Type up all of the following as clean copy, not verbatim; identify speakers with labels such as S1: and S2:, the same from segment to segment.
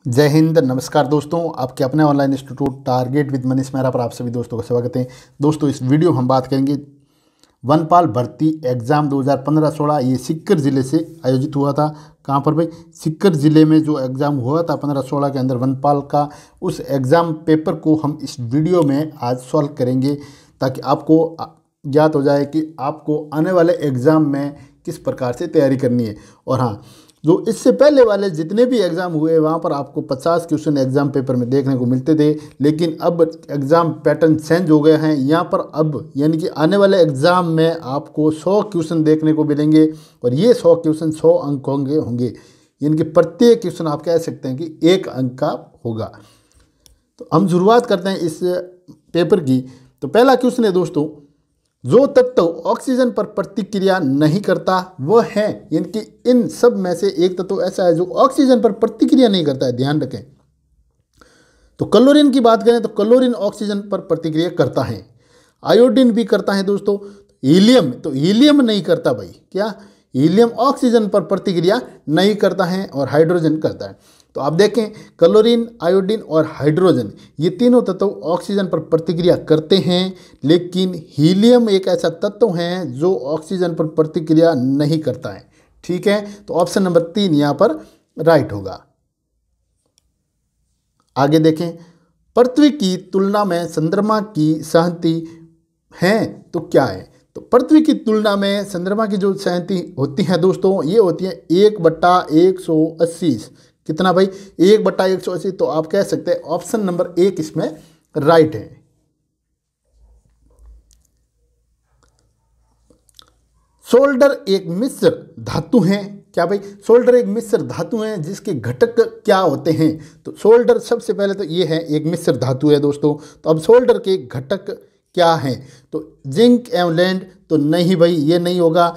S1: जय हिंद। नमस्कार दोस्तों, आपके अपने online institute target with Manish Mehra पर आप सभी दोस्तों का स्वागत है। दोस्तों, इस वीडियो में हम बात करेंगे वनपाल भर्ती एग्ज़ाम 2015-16। ये सीकर ज़िले से आयोजित हुआ था। कहाँ पर भाई? सीकर ज़िले में जो एग्ज़ाम हुआ था 15-16 के अंदर वनपाल का, उस एग्ज़ाम पेपर को हम इस वीडियो में आज सॉल्व करेंगे ताकि आपको ज्ञात हो जाए कि आपको आने वाले एग्ज़ाम में किस प्रकार से तैयारी करनी है। और हाँ, जो इससे पहले वाले जितने भी एग्ज़ाम हुए वहाँ पर आपको 50 क्वेश्चन एग्ज़ाम पेपर में देखने को मिलते थे, लेकिन अब एग्ज़ाम पैटर्न चेंज हो गए हैं। यहाँ पर अब यानी कि आने वाले एग्ज़ाम में आपको 100 क्वेश्चन देखने को मिलेंगे और ये 100 क्वेश्चन 100 अंक होंगे यानी कि प्रत्येक क्वेश्चन आप कह सकते हैं कि 1 अंक का होगा। तो हम शुरुआत करते हैं इस पेपर की। तो पहला क्वेश्चन है दोस्तों, जो तत्व ऑक्सीजन पर प्रतिक्रिया नहीं करता वह है, यानी कि इन सब में से एक तत्व ऐसा है जो ऑक्सीजन पर प्रतिक्रिया नहीं करता है। ध्यान रखें। तो क्लोरीन की बात करें तो क्लोरीन ऑक्सीजन पर प्रतिक्रिया करता है, आयोडीन भी करता है दोस्तों। हीलियम, तो हीलियम नहीं करता भाई। क्या? हीलियम ऑक्सीजन पर प्रतिक्रिया नहीं करता है और हाइड्रोजन करता है। तो आप देखें, क्लोरीन, आयोडीन और हाइड्रोजन ये तीनों तत्व ऑक्सीजन पर प्रतिक्रिया करते हैं, लेकिन हीलियम एक ऐसा तत्व है जो ऑक्सीजन पर प्रतिक्रिया नहीं करता है। ठीक है, तो ऑप्शन नंबर 3 यहाँ पर राइट होगा। आगे देखें, पृथ्वी की तुलना में चंद्रमा की सहती है तो क्या है? तो पृथ्वी की तुलना में चंद्रमा की जो सहती होती हैं दोस्तों, ये होती है 1/180। कितना भाई? 1/180। तो आप कह सकते हैं ऑप्शन नंबर 1 इसमें राइट है। सोल्डर एक मिश्र धातु है। क्या भाई? सोल्डर एक मिश्र धातु है जिसके घटक क्या होते हैं? तो सोल्डर सबसे पहले तो ये है, एक मिश्र धातु है दोस्तों। तो अब सोल्डर के घटक क्या हैं? तो जिंक एवं लैंड, तो नहीं भाई, ये नहीं होगा।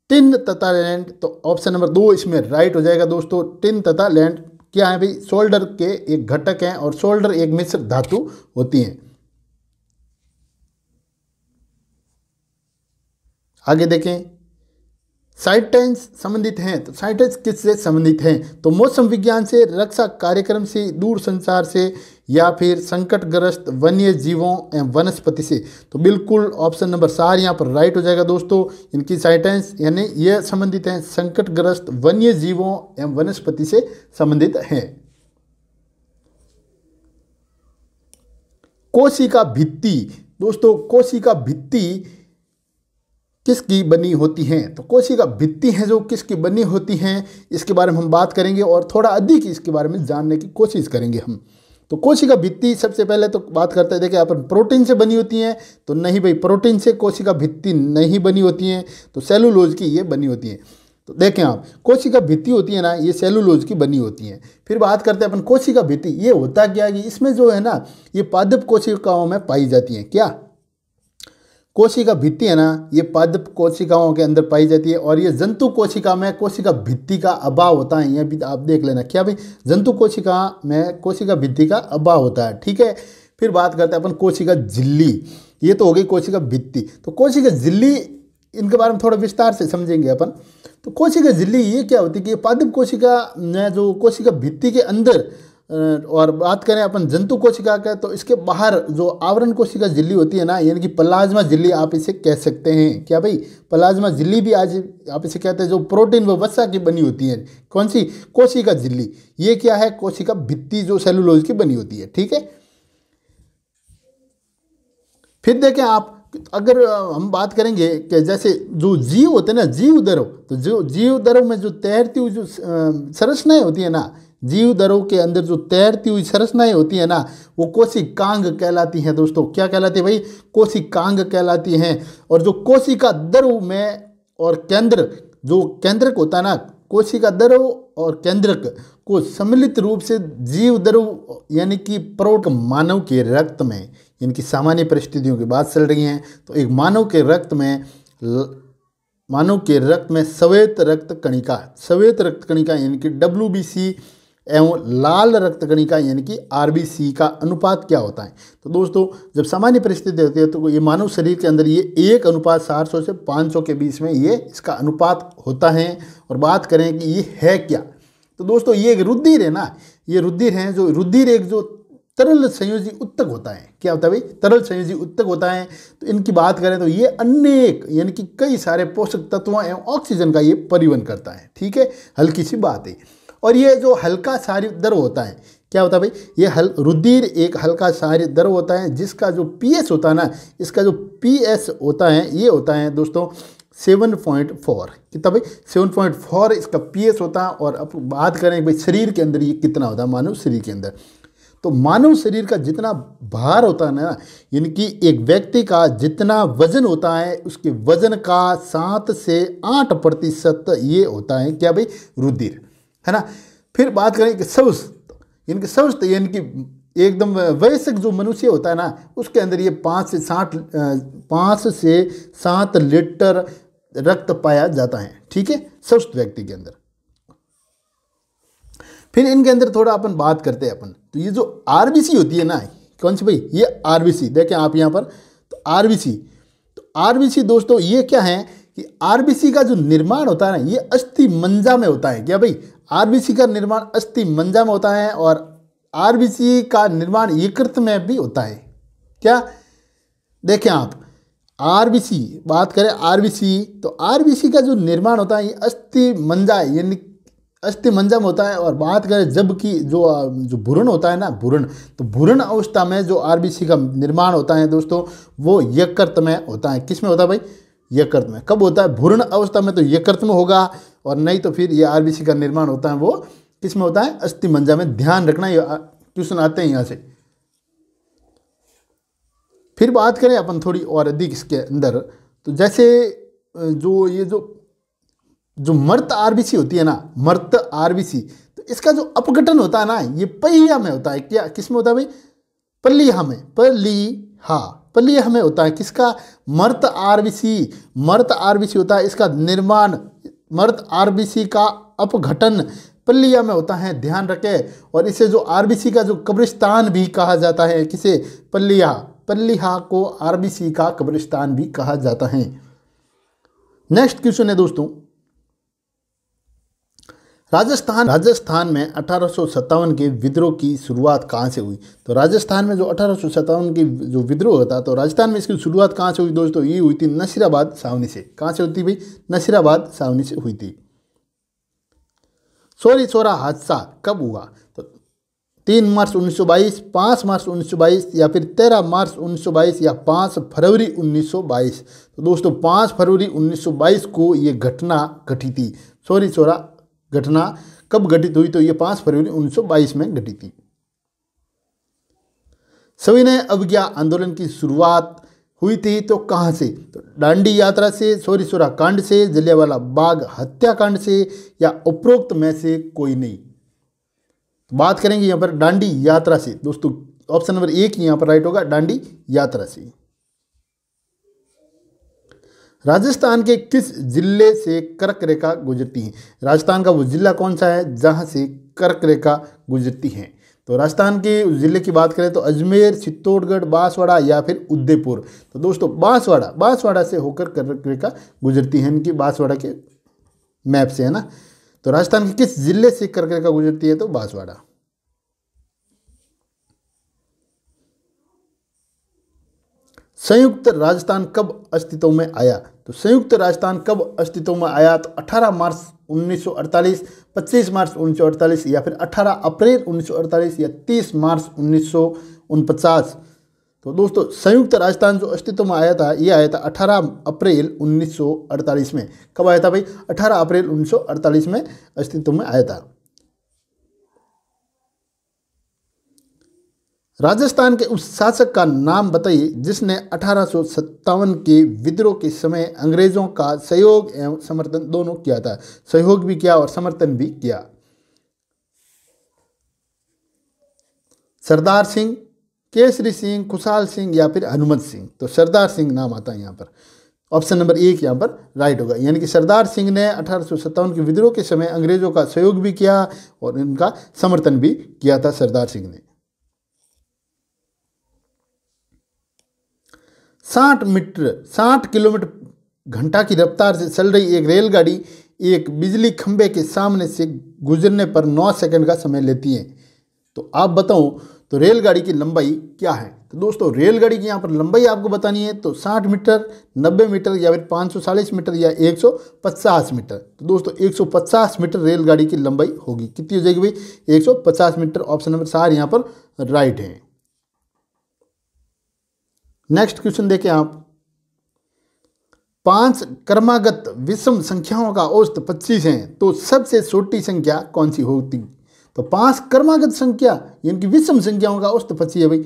S1: टिन तथा लैंड, तो ऑप्शन नंबर 2 इसमें राइट हो जाएगा दोस्तों। टिन तथा लैंड क्या है भाई? सोल्डर के एक घटक हैं और सोल्डर एक मिश्र धातु होती हैं। आगे देखें, साइटेंस संबंधित हैं। तो साइटेंस किससे संबंधित हैं? तो मौसम विज्ञान से, रक्षा कार्यक्रम से, दूर संचार से, या फिर संकटग्रस्त वन्य जीवों एवं वनस्पति से। तो बिल्कुल ऑप्शन नंबर 4 यहाँ पर राइट हो जाएगा दोस्तों। इनकी साइटेंस यानी ये संबंधित हैं संकटग्रस्त वन्य जीवों एवं वनस्पति से संबंधित हैं। कोशिका भित्ति, दोस्तों कोशिका भित्ति किसकी बनी होती हैं? तो कोशिका भित्ति हैं जो किसकी बनी होती हैं, इसके बारे में हम बात करेंगे और थोड़ा अधिक इसके बारे में जानने की कोशिश करेंगे हम। तो कोशिका भित्ति सबसे पहले तो बात करते हैं, देखिए अपन प्रोटीन से बनी होती हैं। तो नहीं भाई, प्रोटीन से कोशिका भित्ति नहीं बनी होती हैं, तो सेलुलोज की ये बनी होती हैं। तो देखें आप, कोशिका भित्ति होती है ना, ये सेलुलोज की बनी होती हैं। फिर बात करते हैं अपन कोशिका भित्ति, ये होता क्या है? इसमें जो है ना, ये पादप कोशिकाओं में पाई जाती हैं। क्या? कोशिका भित्ति है ना, ये पादप कोशिकाओं के अंदर पाई जाती है और ये जंतु कोशिका में कोशिका भित्ति का अभाव होता है। यह भी आप देख लेना। क्या भाई? जंतु कोशिका में कोशिका भित्ति का अभाव होता है। ठीक है, फिर बात करते हैं अपन कोशिका झिल्ली। ये तो हो गई कोशिका भित्ति। तो कोशिका झिल्ली, इनके बारे में थोड़ा विस्तार से समझेंगे अपन। तो कोशिका झिल्ली ये क्या होती है कि पादप कोशिका में जो कोशिका भित्ति के अंदर, और बात करें अपन जंतु कोशिका का, तो इसके बाहर जो आवरण कोशिका झिल्ली होती है ना, यानी कि प्लाज्मा झिल्ली आप इसे कह सकते हैं। क्या भाई? प्लाज्मा झिल्ली भी आज आप इसे कहते हैं, जो प्रोटीन व वसा की बनी होती है। कौन सी? कोशिका झिल्ली। ये क्या है? कोशिका भित्ति जो सेलुलोज की बनी होती है। ठीक है, फिर देखें आप, अगर हम बात करेंगे कि जैसे जो जीव होते हैं ना, जीव दरों, तो जो जीव दरों में जो तैरती हुई जो संरचनाएं होती है ना, जीव दरों के अंदर जो तैरती हुई संरचनाएं होती है ना, वो कोशिकांग कहलाती हैं दोस्तों। क्या कहलाती है भाई? कोशिकांग कहलाती हैं। और जो कोशिका दरों में और केंद्र, जो केंद्रक होता है ना, कोशिका दरों और केंद्रक को सम्मिलित रूप से जीव दरों यानी कि प्रौढ़ मानव के रक्त में, इनकी सामान्य परिस्थितियों की बात चल रही हैं। तो एक मानव के रक्त में श्वेत रक्त कणिका यानी कि WBC एवं लाल रक्त कणिका यानी कि RBC का अनुपात क्या होता है? तो दोस्तों, जब सामान्य परिस्थिति होती है तो ये मानव शरीर के अंदर ये 1:700 से 500 के बीच में ये इसका अनुपात होता है। और बात करें कि ये है क्या, तो दोस्तों ये एक रुधिर है ना, ये रुधिर है, जो रुधिर एक जो तरल संयोजी उत्तक होता है। क्या होता है भाई? तरल संयोजी उत्तक होता है। तो इनकी बात करें तो ये अनेक यानी कि कई सारे पोषक तत्वों एवं ऑक्सीजन का ये परिवहन करता है। ठीक है, हल्की सी बात है। और ये जो हल्का क्षारीय द्रव होता है, क्या होता है भाई? ये रुधिर एक हल्का क्षारीय द्रव होता है जिसका जो पीएच होता है ना, इसका जो पीएच होता है ये होता है दोस्तों 7.4। कितना भाई? 7.4 इसका पीएच होता है। और अब बात करें भाई शरीर के अंदर ये कितना होता है मानव शरीर के अंदर, तो मानव शरीर का जितना भार होता है ना, यानी कि एक व्यक्ति का जितना वजन होता है उसके वजन का 7 से 8% ये होता है क्या भाई? रुधिर, है ना। फिर बात करें कि स्वस्थ यानी कि एकदम वयस्क जो मनुष्य होता है ना, उसके अंदर ये 5 से 7 लीटर रक्त पाया जाता है। ठीक है, स्वस्थ व्यक्ति के अंदर। फिर इनके अंदर थोड़ा अपन बात करते हैं अपन, तो ये जो आरबीसी होती है ना, कौन सी भाई? ये आरबीसी देखें आप यहाँ पर, तो आरबीसी दोस्तों ये क्या है कि आरबीसी का जो निर्माण होता है ना, ये अस्थि मंजा में होता है। क्या भाई? आरबीसी का निर्माण अस्थि मंजा में होता है और आरबीसी का निर्माण यकृत में भी होता है। क्या देखें आप, आरबीसी बात करें आरबीसी, तो आरबीसी का जो निर्माण होता है ये अस्थि मंजा यानी अस्थि मंजा में होता है। और बात करें जबकि जो भ्रूण होता है ना, तो भ्रूण अवस्था में जो आरबीसी का निर्माण होता है दोस्तों वो यकृत में होता है। किस में होता है भाई? यकृत में। कब होता है? भ्रूण अवस्था में तो यकृत में होगा, और नहीं तो फिर ये आरबीसी का निर्माण होता है वो किस में होता है? अस्थि मंजा में। ध्यान रखना, ये क्वेश्चन आते हैं यहाँ से। फिर बात करें अपन थोड़ी और अधिक इसके अंदर, तो जैसे जो मर्त आरबीसी होती है ना, मर्त आरबीसी, तो इसका जो अपघटन होता है ना ये पहिया में होता है। क्या किस में होता है भाई? पल्लिया में होता है। किसका? मर्त आरबीसी होता है। इसका निर्माण मर्त आरबीसी का अपघटन पल्लिया में होता है, ध्यान रखें। और इसे जो आरबीसी का जो कब्रिस्तान भी कहा जाता है, किसे? पल्लिया को आरबीसी का कब्रिस्तान भी कहा जाता है। नेक्स्ट क्वेश्चन है दोस्तों, राजस्थान में 1857 के विद्रोह की शुरुआत कहाँ से हुई? तो राजस्थान में जो 1857 की जो विद्रोह होता, तो राजस्थान में इसकी शुरुआत कहाँ से हुई दोस्तों? ये हुई थी नसीराबाद छावनी से। कहाँ से होती भाई? नसीराबाद छावनी से हुई थी। चौरी चौरा हादसा कब हुआ? तो 3 मार्च 1922, 5 मार्च 1922 या फिर 13 मार्च 1922 या 5 फरवरी 1922। तो दोस्तों 5 फरवरी 1922 को ये घटना घटी थी। चौरी चौरा घटना कब घटित हुई? तो ये 5 फरवरी 1922 में घटी थी। सविनय अवज्ञा आंदोलन की शुरुआत हुई थी तो कहाँ से? तो दांडी यात्रा से, चौरी चौरा कांड से, जलियांवाला बाग हत्याकांड से, या उपरोक्त में से कोई नहीं। तो बात करेंगे यहाँ पर दांडी यात्रा से दोस्तों। ऑप्शन नंबर 1 यहाँ पर राइट होगा, दांडी यात्रा से। राजस्थान के किस जिले से कर्क रेखा गुजरती है? राजस्थान का वो जिला कौन सा है जहाँ से कर्क रेखा गुजरती है? तो राजस्थान के जिले की बात करें तो अजमेर, चित्तौड़गढ़, बांसवाड़ा या फिर उदयपुर। तो दोस्तों बांसवाड़ा से होकर कर्क रेखा गुजरती है। इनकी बांसवाड़ा के मैप से, है ना। तो राजस्थान के किस जिले से कर्क रेखा गुजरती है? तो बांसवाड़ा। संयुक्त राजस्थान कब अस्तित्व में आया? तो संयुक्त राजस्थान कब अस्तित्व में आया? तो 18 मार्च 1948, 25 मार्च 1948 या फिर 18 अप्रैल 1948 या 30 मार्च 1949। तो दोस्तों संयुक्त राजस्थान जो अस्तित्व में आया था, ये आया था 18 अप्रैल 1948 में। कब आया था भाई? 18 अप्रैल 1948 में अस्तित्व में आया था। राजस्थान के उस शासक का नाम बताइए जिसने 1857 के विद्रोह के समय अंग्रेजों का सहयोग एवं समर्थन दोनों किया था। सहयोग भी किया और समर्थन भी किया। सरदार सिंह, केसरी सिंह, खुशहाल सिंह या फिर हनुमत सिंह। तो सरदार सिंह नाम आता है यहाँ पर। ऑप्शन नंबर 1 यहाँ पर राइट होगा। यानी कि सरदार सिंह ने 1857 के विद्रोह के समय अंग्रेजों का सहयोग भी किया और इनका समर्थन भी किया था सरदार सिंह ने। 60 किलोमीटर घंटा की रफ्तार से चल रही एक रेलगाड़ी एक बिजली खंभे के सामने से गुजरने पर 9 सेकंड का समय लेती हैं। तो आप बताओ तो रेलगाड़ी की लंबाई क्या है। तो दोस्तों रेलगाड़ी की यहाँ पर लंबाई आपको बतानी है, तो 60 मीटर, 90 मीटर या फिर 540 मीटर या 150 मीटर। तो दोस्तों 150 मीटर रेलगाड़ी की लंबाई होगी। कितनी हो जाएगी भाई? 150 मीटर। ऑप्शन नंबर 4 यहाँ पर राइट है। नेक्स्ट क्वेश्चन देखें आप। 5 क्रमागत विषम संख्याओं का औसत 25 है, तो सबसे छोटी संख्या कौन सी होती? तो 5 क्रमागत संख्या यानी कि विषम संख्याओं का औसत 25 है भाई।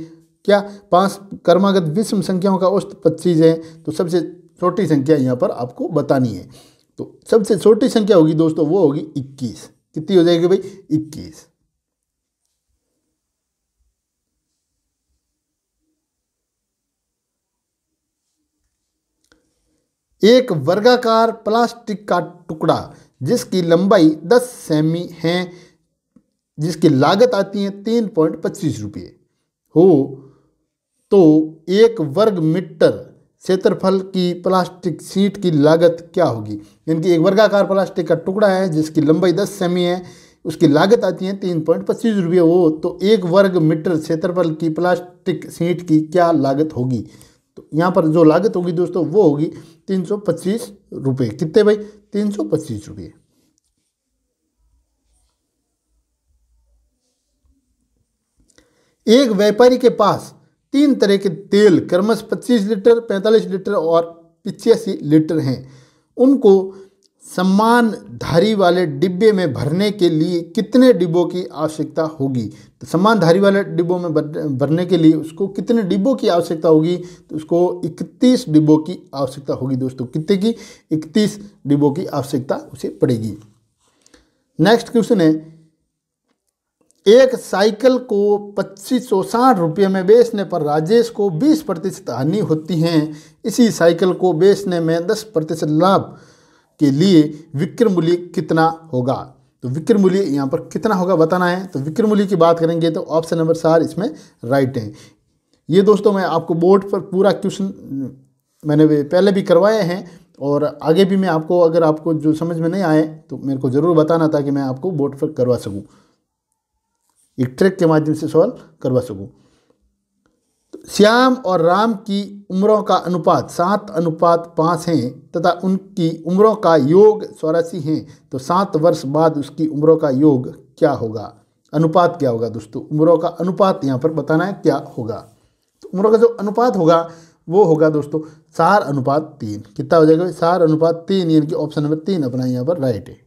S1: क्या 5 क्रमागत विषम संख्याओं का औसत 25 है, तो सबसे छोटी संख्या यहाँ पर आपको बतानी है। तो सबसे छोटी संख्या होगी दोस्तों, वो होगी 21। कितनी हो जाएगी भाई? 21। एक वर्गाकार प्लास्टिक का टुकड़ा जिसकी लंबाई 10 सेमी है, जिसकी लागत आती है 3.25 रुपये हो, तो 1 वर्ग मीटर क्षेत्रफल की प्लास्टिक शीट की लागत क्या होगी? यानी कि एक वर्गाकार प्लास्टिक का टुकड़ा है जिसकी लंबाई 10 सेमी है, उसकी लागत आती है 3.25 रुपये हो, तो 1 वर्ग मीटर क्षेत्रफल की प्लास्टिक शीट की क्या लागत होगी? तो यहाँ पर जो लागत होगी दोस्तों वो होगी 325 रुपये। कितने भाई? 325 रुपये। एक व्यापारी के पास 3 तरह के तेल क्रमश 25 लीटर, 45 लीटर और 85 लीटर हैं। उनको समान धारी वाले डिब्बे में भरने के लिए कितने डिब्बों की आवश्यकता होगी? तो समान धारी वाले डिब्बों में भरने के लिए उसको कितने डिब्बों की आवश्यकता होगी? तो उसको 31 डिब्बों की आवश्यकता होगी दोस्तों। कितने की? 31 डिब्बों की आवश्यकता उसे पड़ेगी। नेक्स्ट क्वेश्चन है, एक साइकिल को 2560 रुपये में बेचने पर राजेश को 20% हानि होती है। इसी साइकिल को बेचने में 10% लाभ के लिए विक्रय मूल्य कितना होगा? तो विक्रय मूल्य यहाँ पर कितना होगा बताना है। तो विक्रय मूल्य की बात करेंगे तो ऑप्शन नंबर 4 इसमें राइट है। ये दोस्तों मैं आपको बोर्ड पर पूरा क्वेश्चन मैंने पहले भी करवाए हैं और आगे भी मैं आपको, अगर आपको जो समझ में नहीं आए तो मेरे को ज़रूर बताना ताकि मैं आपको बोर्ड पर करवा सकूँ, एक ट्रिक के माध्यम से सवाल करवा सकूं। तो श्याम और राम की उम्रों का अनुपात 7:5 है तथा उनकी उम्रों का योग 84 है, तो 7 वर्ष बाद उसकी उम्रों का योग क्या होगा? अनुपात क्या होगा दोस्तों? उम्रों का अनुपात यहाँ पर बताना है क्या होगा। तो उम्रों का जो अनुपात होगा वो होगा दोस्तों 4:3। कितना हो जाएगा? 4:3, यानी कि ऑप्शन नंबर 3 अपना यहाँ पर राइट है।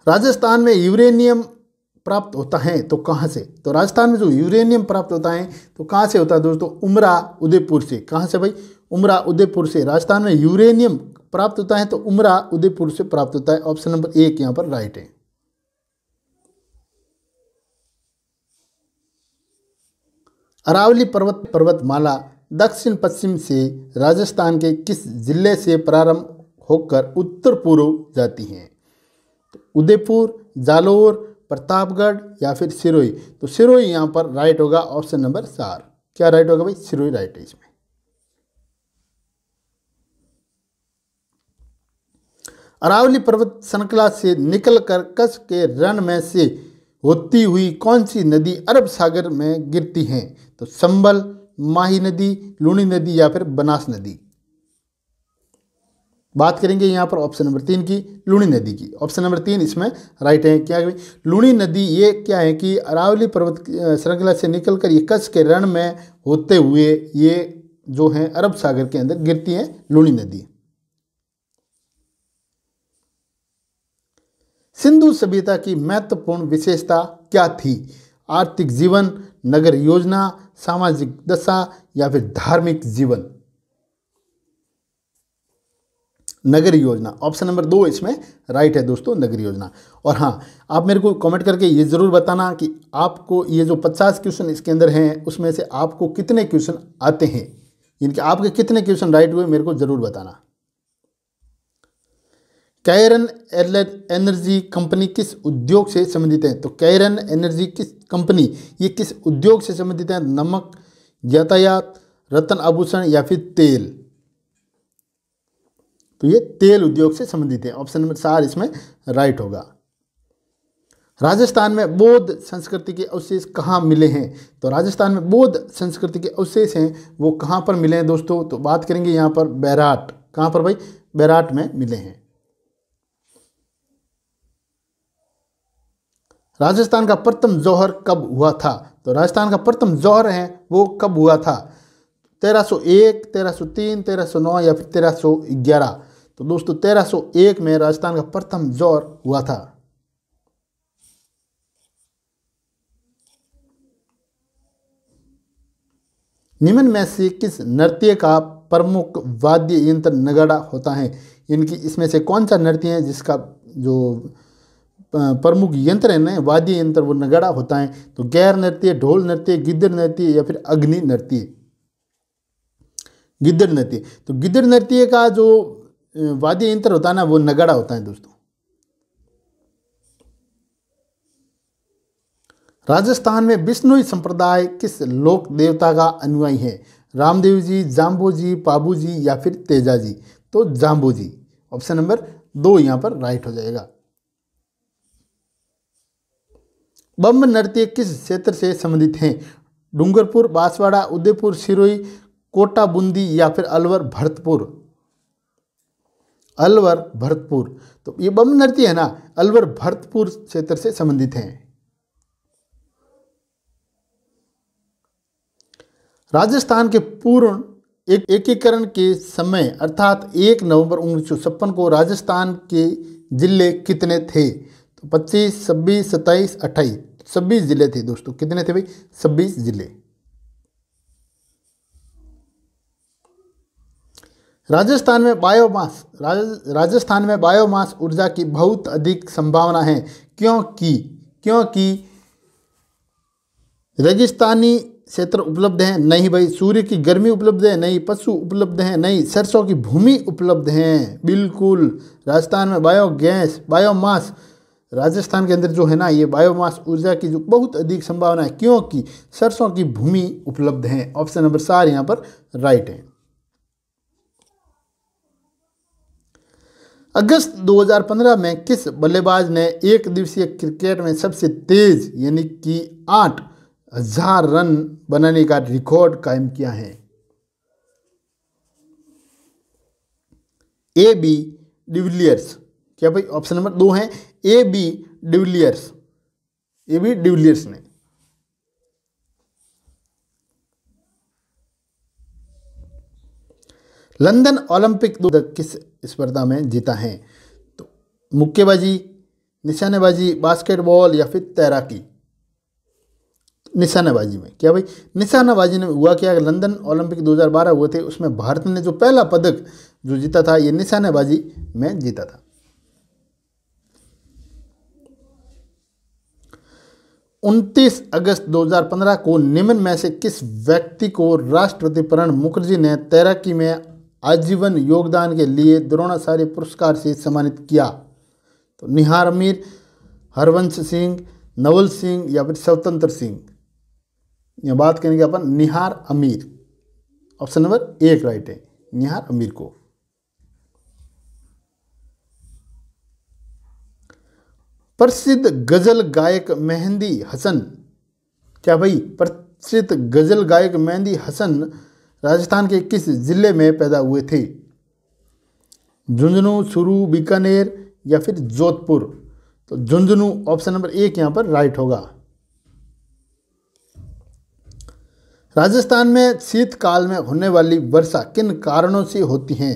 S1: राजस्थान में यूरेनियम प्राप्त होता है तो कहाँ से? तो राजस्थान में जो यूरेनियम प्राप्त होता है तो कहाँ से होता है दोस्तों? उमरा उदयपुर से। कहाँ से भाई? उमरा उदयपुर से राजस्थान में यूरेनियम प्राप्त होता है, तो उमरा उदयपुर से प्राप्त होता है। ऑप्शन नंबर 1 यहाँ पर राइट है। अरावली पर्वतमाला दक्षिण पश्चिम से राजस्थान के किस जिले से प्रारंभ होकर उत्तर पूर्व जाती हैं? उदयपुर, जालोर, प्रतापगढ़ या फिर सिरोही। तो सिरोही यहाँ पर राइट होगा। ऑप्शन नंबर 4 क्या राइट होगा भाई? सिरोही राइट है इसमें। अरावली पर्वत श्रृंखला से निकलकर कच्छ के रण में से होती हुई कौन सी नदी अरब सागर में गिरती है? तो संबल, माही नदी, लूणी नदी या फिर बनास नदी। बात करेंगे यहाँ पर ऑप्शन नंबर 3 की, लूणी नदी की। ऑप्शन नंबर 3 इसमें राइट है। क्या है? लूणी नदी ये क्या है कि अरावली पर्वत श्रृंखला से निकलकर ये कच्छ के रण में होते हुए ये जो है अरब सागर के अंदर गिरती है लूणी नदी। सिंधु सभ्यता की महत्वपूर्ण विशेषता क्या थी? आर्थिक जीवन, नगर योजना, सामाजिक दशा या फिर धार्मिक जीवन? नगर योजना। ऑप्शन नंबर 2 इसमें राइट है दोस्तों, नगर योजना। और हाँ, आप मेरे को कमेंट करके ये ज़रूर बताना कि आपको ये जो 50 क्वेश्चन इसके अंदर हैं उसमें से आपको कितने क्वेश्चन आते हैं, यानी कि आपके कितने क्वेश्चन राइट हुए मेरे को ज़रूर बताना। कैरन एनर्जी कंपनी किस उद्योग से संबंधित है? तो कैरन एनर्जी किस कंपनी, ये किस उद्योग से संबंधित है? नमक, यातायात, रत्न आभूषण या फिर तेल? तो ये तेल उद्योग से संबंधित है। ऑप्शन नंबर 4 इसमें राइट होगा। राजस्थान में बौद्ध संस्कृति के अवशेष कहाँ मिले हैं? तो राजस्थान में बौद्ध संस्कृति के अवशेष हैं वो कहाँ पर मिले हैं दोस्तों? तो बात करेंगे यहाँ पर बैराट। कहाँ पर भाई? बैराट में मिले हैं। राजस्थान का प्रथम जौहर कब हुआ था? तो राजस्थान का प्रथम जौहर है वो कब हुआ था? 1301, 1303, 1309 या फिर 1311। तो दोस्तों 1301 में राजस्थान का प्रथम जौहर हुआ था। निम्न में से किस नृत्य का प्रमुख वाद्य यंत्र नगाड़ा होता है? इनकी इसमें से कौन सा नृत्य है जिसका जो प्रमुख यंत्र है ना, वाद्य यंत्र, वो नगाड़ा होता है? तो गैर नृत्य, ढोल नृत्य, गिद्दड़ नृत्य या फिर अग्नि नृत्य? गिद्दड़ नृत्य। तो गिद्दड़ नृत्य का जो वाद्य यंत्र होता है ना, वो नगाड़ा होता है दोस्तों। राजस्थान में बिश्नोई संप्रदाय किस लोक देवता का अनुयायी है? रामदेव जी, जाम्बो जी, पाबू जी या फिर तेजा जी? तो जाम्बो जी। ऑप्शन नंबर 2 यहाँ पर राइट हो जाएगा। बम्ब नृत्य किस क्षेत्र से संबंधित हैं? डूंगरपुर, बांसवाड़ा, उदयपुर, सिरोही, कोटा, बूंदी या फिर अलवर, भरतपुर? अलवर, भरतपुर। तो ये बम्ब नृत्य है ना, अलवर भरतपुर क्षेत्र से संबंधित हैं। राजस्थान के पूर्ण एकीकरण के समय अर्थात 1 नवंबर 1956 को राजस्थान के जिले कितने थे? तो 25, 26, 27, 28। 26 जिले थे दोस्तों। कितने थे भाई? 26 जिले। राजस्थान में बायोमास ऊर्जा की बहुत अधिक संभावना है। क्योंकि रेगिस्तानी क्षेत्र उपलब्ध है? नहीं भाई। सूर्य की गर्मी उपलब्ध है? नहीं। पशु उपलब्ध हैं? नहीं। सरसों की भूमि उपलब्ध है? बिल्कुल। राजस्थान में बायोमास राजस्थान के अंदर जो है ना, ये बायोमास ऊर्जा की जो बहुत अधिक संभावना है क्योंकि सरसों की भूमि उपलब्ध है। ऑप्शन नंबर 4 यहाँ पर राइट है। अगस्त 2015 में किस बल्लेबाज ने एक दिवसीय क्रिकेट में सबसे तेज यानी कि 8,000 रन बनाने का रिकॉर्ड कायम किया है? A B de Villiers. क्या भाई? ऑप्शन नंबर 2 है A B de Villiers. A B de Villiers ने। लंदन ओलंपिक किस स्पर्धा में जीता है? तो मुक्केबाजी, निशानेबाजी, बास्केटबॉल या फिर तैराकी? निशानेबाजी में। क्या भाई? निशानेबाजी में हुआ क्या? लंदन ओलंपिक 2012 हुए थे, उसमें भारत ने जो पहला पदक जो जीता था ये निशानेबाजी में जीता था। 29 अगस्त 2015 को निम्न में से किस व्यक्ति को राष्ट्रपति प्रणब मुखर्जी ने तैराकी में आजीवन योगदान के लिए द्रोणाचार्य पुरस्कार से सम्मानित किया? तो निहार अमीर, हरवंश सिंह, नवल सिंह या फिर स्वतंत्र सिंह? यह बात करेंगे अपन निहार अमीर। ऑप्शन नंबर 1 राइट है, निहार अमीर को। प्रसिद्ध गजल गायक मेहंदी हसन। क्या भाई? प्रसिद्ध गजल गायक मेहंदी हसन राजस्थान के किस जिले में पैदा हुए थे? झुंझुनू, चूरू, बीकानेर या फिर जोधपुर? तो झुंझुनू। ऑप्शन नंबर 1 यहाँ पर राइट होगा। राजस्थान में शीतकाल में होने वाली वर्षा किन कारणों से होती है?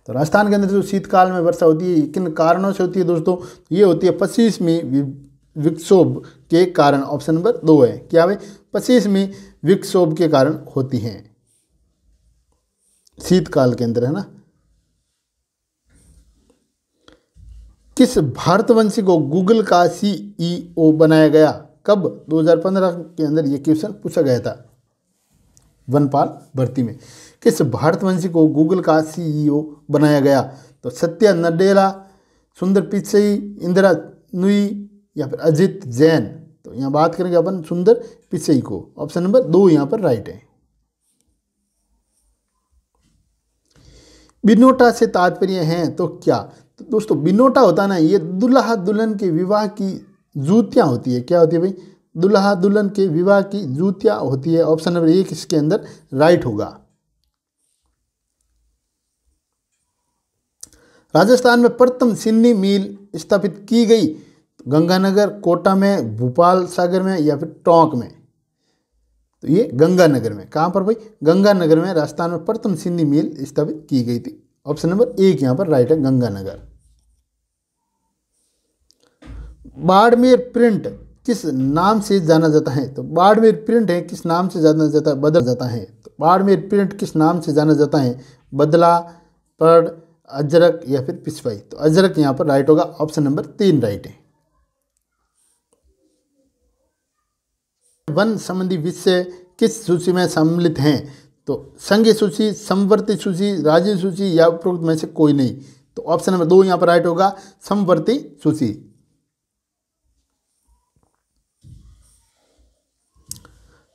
S1: तो राजस्थान के अंदर जो शीतकाल में वर्षा होती है किन कारणों से होती है दोस्तों? ये होती है पश्चिमी विक्षोभ के कारण। ऑप्शन नंबर 2 है। क्या भाई? पश्चिमी विक्षोभ के कारण होती हैं शीतकाल के अंदर, है ना। किस भारतवंशी को गूगल का CEO बनाया गया? कब? 2015 के अंदर ये क्वेश्चन पूछा गया था वनपाल भर्ती में। किस भारतवंशी को गूगल का CEO बनाया गया? तो सत्या नडेला, सुंदर पिचई, इंदिरा नुई या फिर अजित जैन? तो यहाँ बात करेंगे अपन सुंदर पिचई को। ऑप्शन नंबर 2 यहाँ पर राइट है। बिनोटा से तात्पर्य है तो क्या? तो दोस्तों बिनोटा होता है ना, ये दुल्हा दुल्हन के विवाह की जूतियाँ होती है। क्या होती है भाई? दुल्हा दुल्हन के विवाह की जूतियाँ होती है। ऑप्शन नंबर 1 इसके अंदर राइट होगा। राजस्थान में प्रथम चीनी मिल स्थापित की गई, गंगानगर, कोटा में, भोपाल सागर में या फिर टोंक में? तो ये गंगानगर में। कहाँ पर भाई? गंगानगर में राजस्थान में प्रथम चीनी मिल स्थापित की गई थी। ऑप्शन नंबर 1 यहाँ पर राइट है, गंगानगर। बाड़मेर प्रिंट किस नाम से जाना जाता है? तो बाड़मेर प्रिंट है किस नाम से जाना जाता है? बदल जाता है। तो बाड़मेर प्रिंट किस नाम से जाना जाता है? बदला, पढ़, अजरक या फिर पिछवाई? तो अजरक यहाँ पर राइट होगा। ऑप्शन नंबर 3 राइट है। वन संबंधी विषय किस सूची में सम्मिलित हैं? तो संघीय सूची, समवर्ती सूची, राज्य सूची या उपरोक्त में से कोई नहीं? तो ऑप्शन नंबर 2 यहाँ पर राइट होगा, समवर्ती सूची।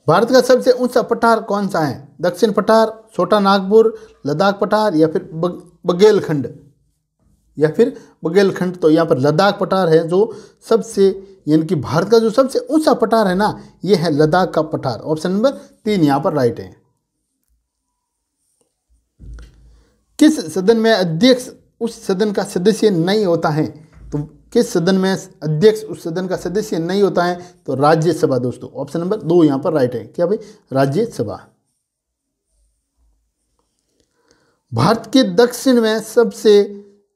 S1: भारत का सबसे ऊंचा पठार कौन सा है? दक्षिण पठार, छोटा नागपुर, लद्दाख पठार या फिर बघेलखंड या फिर बघेलखंड? तो यहाँ पर लद्दाख पठार है जो सबसे, यानी कि भारत का जो सबसे ऊंचा पठार है ना, ये है लद्दाख का पठार। ऑप्शन नंबर 3 यहाँ पर राइट है। किस सदन में अध्यक्ष उस सदन का सदस्य नहीं होता है? तो किस सदन में अध्यक्ष उस सदन का सदस्य नहीं होता है? तो राज्यसभा दोस्तों। ऑप्शन नंबर 2 यहाँ पर राइट है। क्या भाई? राज्यसभा। भारत के दक्षिण में सबसे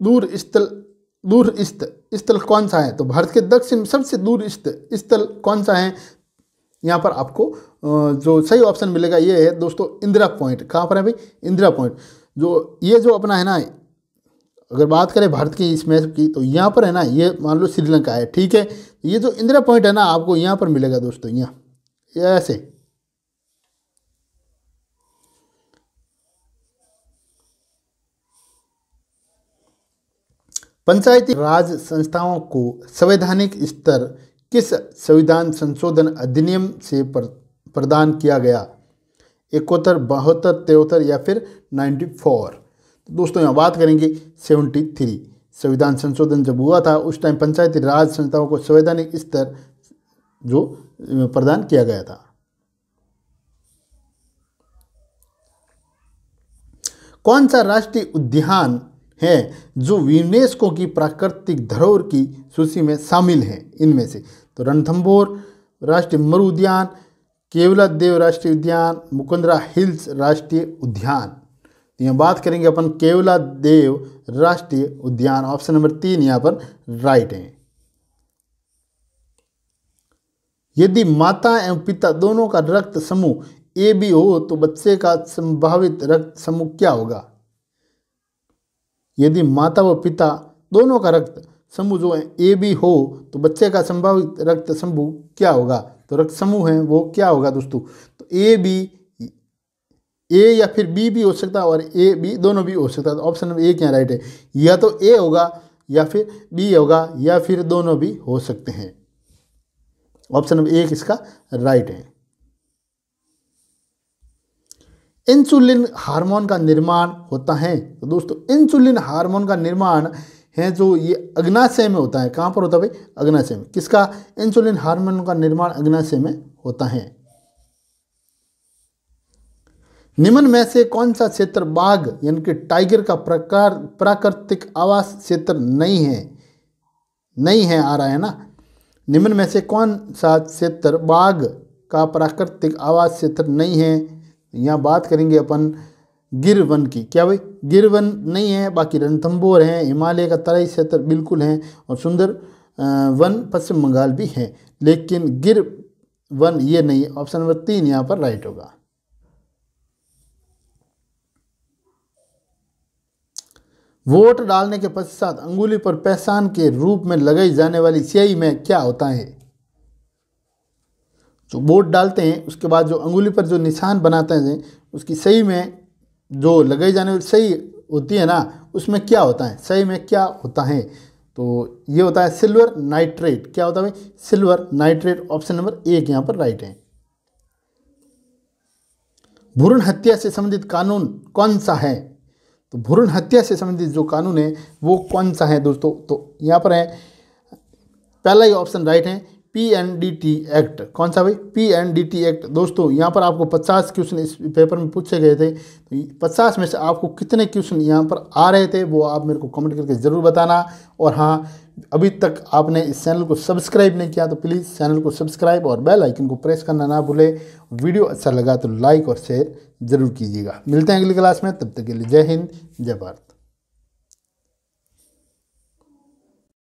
S1: दूर स्थल कौन सा है? तो भारत के दक्षिण में सबसे दूर स्थल कौन सा है? यहाँ पर आपको जो सही ऑप्शन मिलेगा ये है दोस्तों, इंदिरा पॉइंट। कहाँ पर है भाई? इंदिरा पॉइंट। जो ये जो अपना है ना, अगर बात करें भारत की इस मैप की, तो यहाँ पर है ना, ये मान लो श्रीलंका है, ठीक है। ये जो इंदिरा पॉइंट है ना, आपको यहाँ पर मिलेगा दोस्तों, यहाँ ऐसे। पंचायती राज संस्थाओं को संवैधानिक स्तर किस संविधान संशोधन अधिनियम से प्रदान किया गया? 71, 72, 73 या फिर 94? तो दोस्तों यहाँ बात करेंगे 73। संविधान संशोधन जब हुआ था उस टाइम पंचायती राज संस्थाओं को संवैधानिक स्तर जो प्रदान किया गया था। कौन सा राष्ट्रीय उद्यान है जो यूनेस्को की प्राकृतिक धरोहर की सूची में शामिल है? इनमें से तो रणथंभौर राष्ट्रीय मरु उद्यान, केवलादेव राष्ट्रीय उद्यान, मुकुंदरा हिल्स राष्ट्रीय उद्यान? तो यहाँ बात करेंगे अपन केवलादेव राष्ट्रीय उद्यान। ऑप्शन नंबर 3 यहाँ पर राइट है। यदि माता एवं पिता दोनों का रक्त समूह AB हो तो बच्चे का संभावित रक्त समूह क्या होगा? यदि माता व पिता दोनों का रक्त समूह जो है AB हो तो बच्चे का संभावित रक्त समूह क्या होगा? तो रक्त समूह है वो क्या होगा दोस्तों? तो AB, A या फिर B भी हो सकता है और AB दोनों भी हो सकता है। तो ऑप्शन नंबर 1 यहाँ राइट है। या तो A होगा या फिर B होगा या फिर दोनों भी हो सकते हैं। ऑप्शन नंबर 1 इसका राइट है। इंसुलिन हार्मोन का निर्माण होता है? तो दोस्तों इंसुलिन हार्मोन का निर्माण है जो ये अग्नाशय में होता है। कहाँ पर होता है भाई? अग्नाशय में। किसका? इंसुलिन हार्मोन का निर्माण अग्नाशय में होता है। निम्न में से कौन सा क्षेत्र बाघ यानी कि टाइगर का प्राकृतिक आवास क्षेत्र नहीं है आ रहा है ना। निम्न में से कौन सा क्षेत्र बाघ का प्राकृतिक आवास क्षेत्र नहीं है? यहाँ बात करेंगे अपन गिर वन की। क्या भाई? गिर वन नहीं है, बाकी रणथंभौर है, हिमालय का तराई क्षेत्र बिल्कुल है और सुंदर वन पश्चिम बंगाल भी है, लेकिन गिर वन ये नहीं है। ऑप्शन नंबर 3 यहाँ पर राइट होगा। वोट डालने के पश्चात अंगुली पर पहचान के रूप में लगाई जाने वाली स्याही में क्या होता है? जो वोट डालते हैं उसके बाद जो अंगुली पर जो निशान बनाते हैं उसकी सही में जो लगाई जाने वाली सही होती है ना, उसमें क्या होता है? सही में क्या होता है? तो ये होता है सिल्वर नाइट्रेट। क्या होता है भाई? Silver nitrate. ऑप्शन नंबर 1 यहाँ पर राइट है। भ्रूण हत्या से संबंधित कानून कौन सा है? तो भ्रूण हत्या से संबंधित जो कानून है वो कौन सा है दोस्तों, तो यहाँ पर है पहला ही ऑप्शन राइट है, PNDT एक्ट। कौन सा भाई? PNDT act. दोस्तों यहाँ पर आपको 50 क्वेश्चन इस पेपर में पूछे गए थे, तो 50 में से आपको कितने क्वेश्चन यहाँ पर आ रहे थे वो आप मेरे को कमेंट करके ज़रूर बताना। और हाँ, अभी तक आपने इस चैनल को सब्सक्राइब नहीं किया तो प्लीज़ चैनल को सब्सक्राइब और बेल आइकन को प्रेस करना ना भूले। वीडियो अच्छा लगा तो लाइक और शेयर ज़रूर कीजिएगा। मिलते हैं अगली क्लास में, तब तक के लिए जय हिंद, जय भारत।